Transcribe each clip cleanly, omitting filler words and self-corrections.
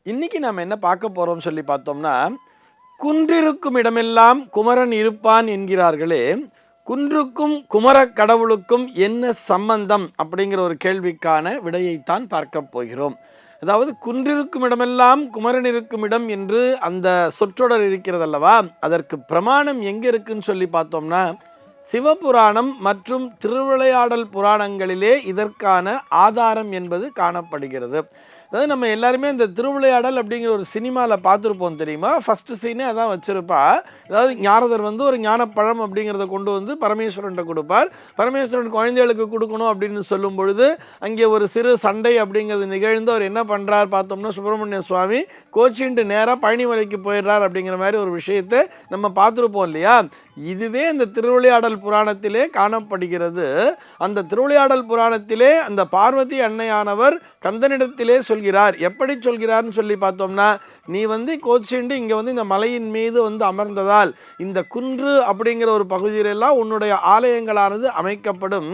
இன்னைக்கு நாம் என்ன பார்க்க போறோம் சொல்லி பார்த்தோம்னா, குன்றிருக்கும் இடமெல்லாம் குமரன் இருப்பான் என்கிறார்களே, குன்றுக்கும் குமரக் கடவுளுக்கும் என்ன சம்பந்தம் அப்படிங்கிற ஒரு கேள்விக்கான விடையைத்தான் பார்க்க போகிறோம். அதாவது குன்றிருக்கும் இடமெல்லாம் குமரன் இருக்கும் இடம் என்று அந்த சொற்றொடர் இருக்கிறதல்லவா, அதற்கு பிரமாணம் எங்க இருக்குன்னு சொல்லி பார்த்தோம்னா, சிவபுராணம் மற்றும் திருவிளையாடல் புராணங்களிலே இதற்கான ஆதாரம் என்பது காணப்படுகிறது. அதாவது நம்ம எல்லாருமே இந்த திருவிளையாடல் அப்படிங்கிற ஒரு சினிமாவில் பார்த்துருப்போம் தெரியுமா. ஃபஸ்ட்டு சீனே அதான் வச்சுருப்பா. அதாவது ஞாரதர் ஒரு ஞானப்பழம் அப்படிங்கிறத கொண்டு வந்து பரமேஸ்வரன்ட்ட கொடுப்பார். பரமேஸ்வரன் குழந்தைகளுக்கு கொடுக்கணும் அப்படின்னு சொல்லும் பொழுது அங்கே ஒரு சிறு சண்டை அப்படிங்கிறது நிகழ்ந்து அவர் என்ன பண்ணுறார் பார்த்தோம்னா, சுப்பிரமணிய சுவாமி கோச்சின்ட்டு நேராக பழனிமலைக்கு போயிடுறார் அப்படிங்கிற மாதிரி ஒரு விஷயத்தை நம்ம பார்த்துருப்போம் இல்லையா. இதுவே அந்த திருவிளையாடல் புராணத்திலே காணப்படுகிறது. அந்த திருவிளையாடல் புராணத்திலே அந்த பார்வதி அன்னையானவர் கந்தனிடத்திலே சொல்கிறார். எப்படி சொல்கிறார்னு சொல்லி பார்த்தோம்னா, நீ கோச்சிண்டு இங்கே இந்த மலையின் மீது அமர்ந்ததால் இந்த குன்று அப்படிங்கிற ஒரு பகுதியிலெல்லாம் உன்னுடைய ஆலயங்களானது அமைக்கப்படும்.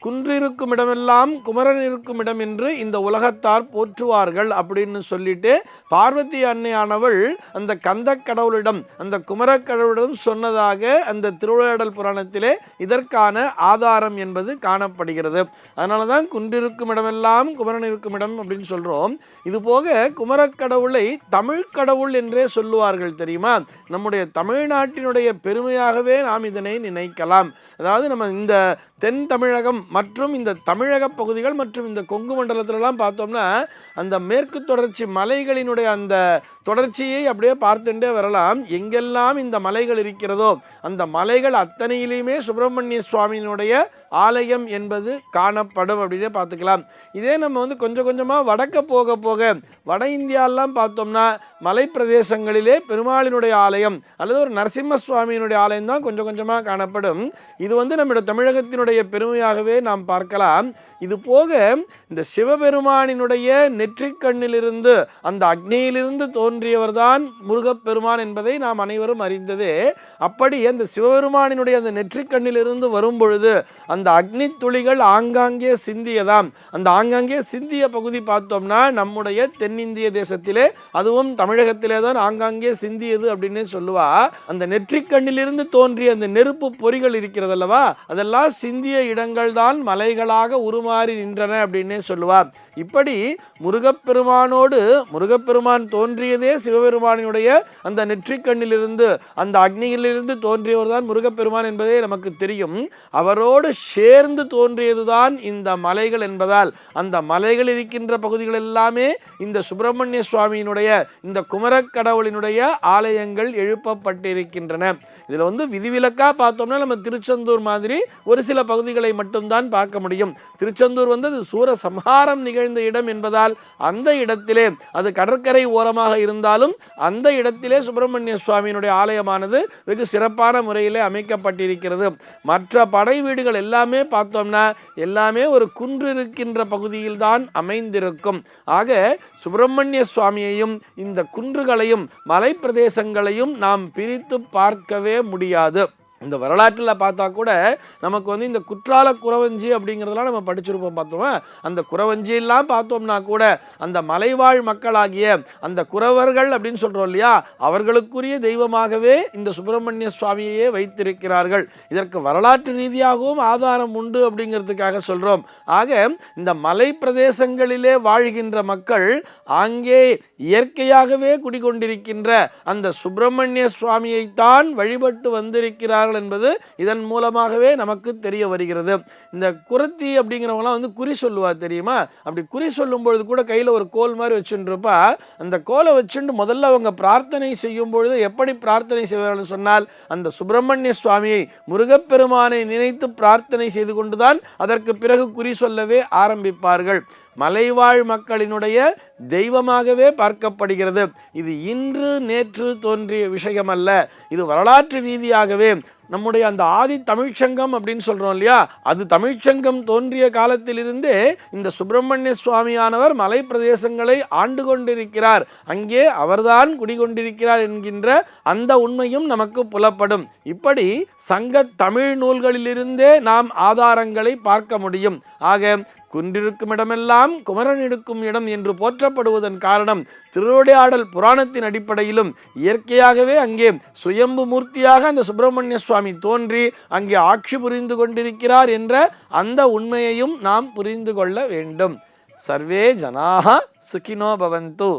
குன்றிருக்கும் இடமெல்லாம் குமரன் இருக்கும் இடம் என்று இந்த உலகத்தார் போற்றுவார்கள் அப்படின்னு சொல்லிட்டு பார்வதி அன்னையானவள் அந்த கந்த கடவுளிடம் அந்த குமரக் கடவுளிடம் சொன்னதாக அந்த திருவிளையாடல் புராணத்திலே இதற்கான ஆதாரம் என்பது காணப்படுகிறது. அதனால தான் குன்றிருக்கும் இடமெல்லாம் குமரன் இருக்கும் இடம் அப்படின்னு சொல்கிறோம். இது போக குமரக் கடவுளை தமிழ் கடவுள் என்றே சொல்லுவார்கள் தெரியுமா. நம்முடைய தமிழ்நாட்டினுடைய பெருமையாகவே நாம் இதனை நினைக்கலாம். அதாவது நம்ம இந்த தென் தமிழகம் மற்றும் இந்த தமிழக பகுதிகள் மற்றும் இந்த கொங்கு மண்டலத்திலலாம் பார்த்தோம்னா அந்த மேற்கு தொடர்ச்சி மலைகளினுடைய அந்த தொடர்ச்சியை அப்படியே பார்த்துட்டே வரலாம். எங்கெல்லாம் இந்த மலைகள் இருக்கிறதோ அந்த மலைகள் அத்தனையிலையுமே சுப்பிரமணிய சுவாமியினுடைய ஆலயம் என்பது காணப்படும் அப்படின்னே பார்த்துக்கலாம். இதே நம்ம கொஞ்சம் கொஞ்சமாக வடக்க போக போக வட இந்தியாலாம் பார்த்தோம்னா மலை பிரதேசங்களிலே பெருமாளினுடைய ஆலயம் அல்லது ஒரு நரசிம்ம சுவாமியினுடைய ஆலயம் தான் கொஞ்சம் கொஞ்சமாக காணப்படும். இது நம்முடைய தமிழகத்தினுடைய பெருமையாகவே நாம் பார்க்கலாம். இது போக இந்த சிவபெருமானினுடைய நெற்றிக்கண்ணிலிருந்து அந்த அக்னியிலிருந்து தோன்றியவர் தான் முருகப்பெருமான் என்பதை நாம் அனைவரும் அறிந்ததே. அப்படி அந்த சிவபெருமானினுடைய அந்த நெற்றிக்கண்ணிலிருந்து வரும் பொழுது அந்த அக்னி துளிகள் ஆங்காங்கே சிந்தியதாம். அந்த ஆங்காங்கே சிந்திய பகுதி பார்த்தோம்னா நம்முடைய தென்னிந்திய தேசத்திலே அதுவும் தமிழகத்திலே தான் ஆங்காங்கே சிந்தியது அப்படின்னு சொல்லுவா. அந்த நெற்றிக்கண்ணிலிருந்து தோன்றிய அந்த நெருப்பு பொறிகள் இருக்கிறதல்லவா, அதெல்லாம் சிந்திய இடங்கள் தான் மலைகளாக உருமாறி நின்றன அப்படின்னே சொல்லுவார். இப்படி முருகப்பெருமானோடு முருகப்பெருமான் தோன்றியதே சிவபெருமானினுடைய அந்த நெற்றிக்கண்ணிலிருந்து அந்த அக்னியிலிருந்து தோன்றியவர் தான் முருகப்பெருமான் என்பதே நமக்கு தெரியும். அவரோடு சேர்ந்து தோன்றியதுதான் இந்த மலைகள் என்பதால் அந்த மலைகள் இருக்கின்ற பகுதிகள் எல்லாமே இந்த சுப்பிரமணிய சுவாமியினுடைய இந்த குமரக் கடவுளினுடைய ஆலயங்கள் எழுப்பப்பட்டிருக்கின்றன. இதில் விதிவிலக்கா பார்த்தோம்னா நம்ம திருச்செந்தூர் மாதிரி ஒரு சில பகுதிகளை மட்டும்தான் பார்க்க முடியும். திருச்செந்தூர் அது சூர சம்ஹாரம் நிகழ்ந்த இடம் என்பதால் அந்த இடத்திலே அது கடற்கரை ஓரமாக இருந்தாலும் அந்த இடத்திலே சுப்பிரமணிய சுவாமியினுடைய ஆலயமானது வெகு சிறப்பான முறையிலே அமைக்கப்பட்டிருக்கிறது. மற்ற படை வீடுகள் எல்லாமே பார்த்தோம்னா எல்லாமே ஒரு குன்று இருக்கின்ற பகுதியில் தான் அமைந்திருக்கும். ஆக சுப்பிரமணிய சுவாமியையும் இந்த குன்றுகளையும் மலை பிரதேசங்களையும் நாம் பிரித்து பார்க்கவே முடியாது. இந்த வரலாற்றில் பார்த்தா கூட நமக்கு இந்த குற்றால குறவஞ்சி அப்படிங்கிறதெல்லாம் நம்ம படிச்சிருப்போம். பார்த்தோமா அந்த குறவஞ்சியெல்லாம் பார்த்தோம்னா கூட அந்த மலைவாழ் மக்களாகிய அந்த குறவர்கள் அப்படின்னு சொல்கிறோம் இல்லையா, அவர்களுக்குரிய தெய்வமாகவே இந்த சுப்பிரமணிய சுவாமியையே வைத்திருக்கிறார்கள். இதற்கு வரலாற்று ரீதியாகவும் ஆதாரம் உண்டு அப்படிங்கிறதுக்காக சொல்கிறோம். ஆக இந்த மலை பிரதேசங்களிலே வாழ்கின்ற மக்கள் அங்கே இயற்கையாகவே குடிகொண்டிருக்கின்ற அந்த சுப்பிரமணிய சுவாமியைத்தான் வழிபட்டு வந்திருக்கிறார் என்பது இதன் மூலமாகவே நமக்கு தெரிய வருகிறது. இந்த குரத்தி அப்படிங்கிறவங்களாம் குறி சொல்லுவா தெரியுமா. அப்படி குறி சொல்லும் பொழுது கூட கையில் ஒரு கோல் மாதிரி வச்சுருப்பா. அந்த கோலை வச்சுட்டு முதல்ல அவங்க பிரார்த்தனை செய்யும் பொழுது எப்படி பிரார்த்தனை செய்வார்கள் சொன்னால், அந்த சுப்பிரமணிய சுவாமியை முருகப்பெருமானை நினைத்து பிரார்த்தனை செய்து கொண்டுதான் அதற்கு பிறகு குறி சொல்லவே ஆரம்பிப்பார்கள். மலைவாழ் மக்களினுடைய தெய்வமாகவே பார்க்கப்படுகிறது. இது இன்று நேற்று தோன்றிய விஷயம் அல்ல. இது வரலாற்று ரீதியாகவே நம்முடைய அந்த ஆதி தமிழ்ச்சங்கம் அப்படின்னு சொல்கிறோம் இல்லையா, அது தமிழ்ச்சங்கம் தோன்றிய காலத்திலிருந்தே இந்த சுப்பிரமணிய சுவாமியானவர் மலை பிரதேசங்களை ஆண்டு கொண்டிருக்கிறார், அங்கே அவர்தான் குடிகொண்டிருக்கிறார் என்கின்ற அந்த உண்மையும் நமக்கு புலப்படும். இப்படி சங்க தமிழ் நூல்களிலிருந்தே நாம் ஆதாரங்களை பார்க்க முடியும். ஆக குன்றிருக்கும் இடமெல்லாம் குமரன் இருக்கும் இடம் என்று போற்றப்படுவதன் காரணம் திருவிளையாடல் புராணத்தின் அடிப்படையிலும் இயற்கையாகவே அங்கே சுயம்பு மூர்த்தியாக அந்த சுப்பிரமணிய சுவாமி தோன்றி அங்கே ஆட்சி புரிந்து கொண்டிருக்கிறார் என்ற அந்த உண்மையையும் நாம் புரிந்து கொள்ள வேண்டும். சர்வே ஜனாஹ சுகினோ பவந்து.